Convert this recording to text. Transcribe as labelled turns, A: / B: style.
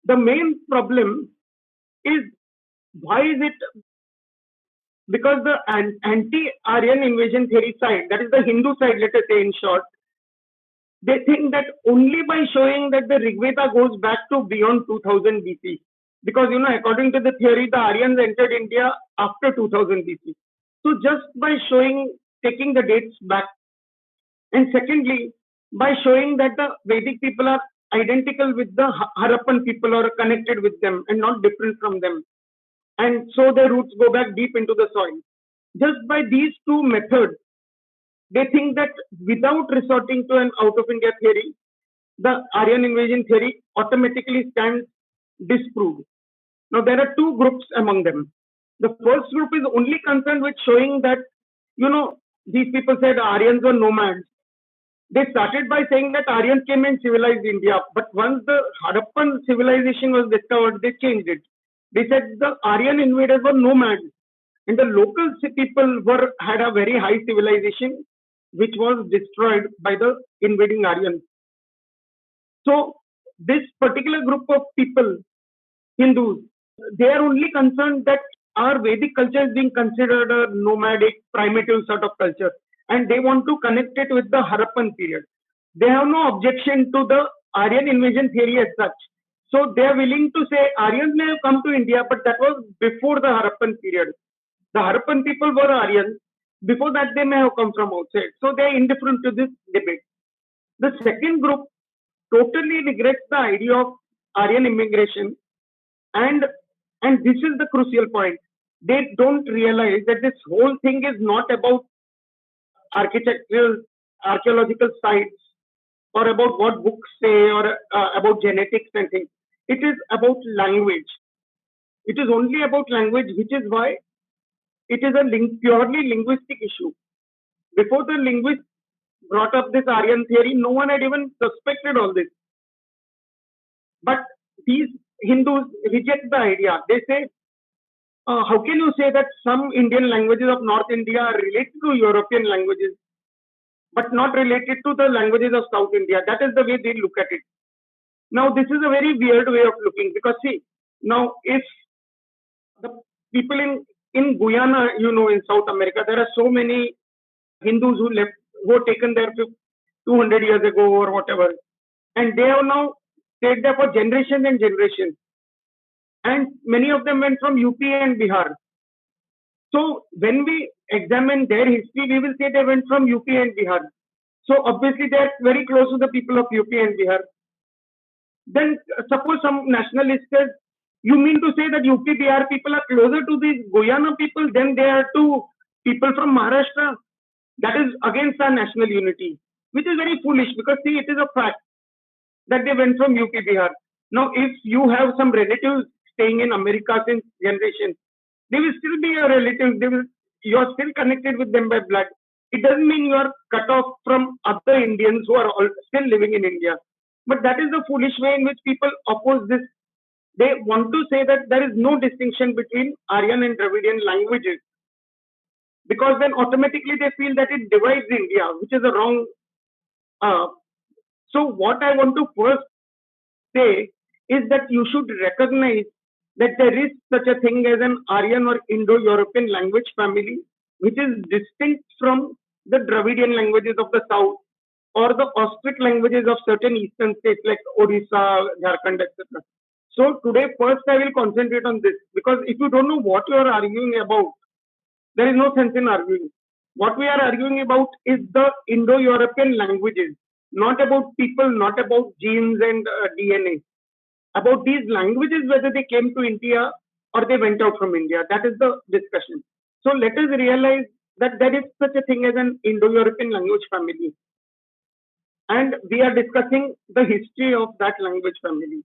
A: The main problem is, why is it? Because the anti-Aryan invasion theory side, that is the Hindu side, let us say in short, they think that only by showing that the Rig Veda goes back to beyond 2000 BC, because according to the theory, the Aryans entered India after 2000 BC. So just by showing, taking the dates back, and secondly, by showing that the Vedic people are identical with the Harappan people or connected with them and not different from them, and so their roots go back deep into the soil. Just by these two methods, they think that without resorting to an out of India theory, the Aryan invasion theory automatically stands disproved. Now, there are two groups among them. The first group is only concerned with showing that, these people said Aryans were nomads. They started by saying that Aryans came and civilized India, but once the Harappan civilization was discovered, they changed it. They said the Aryan invaders were nomads, and the local people had a very high civilization, which was destroyed by the invading Aryans. So this particular group of people, Hindus, they are only concerned that our Vedic culture is being considered a nomadic, primitive sort of culture, and they want to connect it with the Harappan period. They have no objection to the Aryan invasion theory as such. So they are willing to say Aryans may have come to India, but that was before the Harappan period. The Harappan people were Aryans. Before that, they may have come from outside. So they are indifferent to this debate. The second group totally regrets the idea of Aryan immigration, and this is the crucial point. They don't realize that this whole thing is not about architectural, archaeological sites, or about what books say, or about genetics and things. It is about language. It is only about language, which is why it is a purely linguistic issue. Before the linguists brought up this Aryan theory, no one had even suspected all this. But these Hindus reject the idea. They say, how can you say that some Indian languages of North India are related to European languages, but not related to the languages of South India? That is the way they look at it. Now, this is a very weird way of looking, because see, now if the people in Guyana, in South America, there are so many Hindus who were taken there 200 years ago or whatever, and they have now stayed there for generations and generations. And many of them went from UP and Bihar. So when we examine their history, we will say they went from UP and Bihar. So obviously they are very close to the people of UP and Bihar. Then suppose some nationalist says, you mean to say that UP Bihar people are closer to these Guyana people than they are to people from Maharashtra? That is against our national unity, which is very foolish, because see, it is a fact that they went from UP Bihar. Now, if you have some relatives staying in America since generations, they will still be your relatives. You are still connected with them by blood. It doesn't mean you are cut off from other Indians who are still living in India. But that is the foolish way in which people oppose this. They want to say that there is no distinction between Aryan and Dravidian languages, because then automatically they feel that it divides India, which is a wrong. So what I want to first say is that you should recognize that there is such a thing as an Aryan or Indo-European language family, which is distinct from the Dravidian languages of the south, or the Austric languages of certain eastern states like Odisha, Jharkhand, etc. So today, first I will concentrate on this, because if you don't know what you are arguing about, there is no sense in arguing. What we are arguing about is the Indo-European languages, not about people, not about genes and DNA. About these languages, whether they came to India or they went out from India. That is the discussion. So let us realize that there is such a thing as an Indo-European language family. And we are discussing the history of that language family.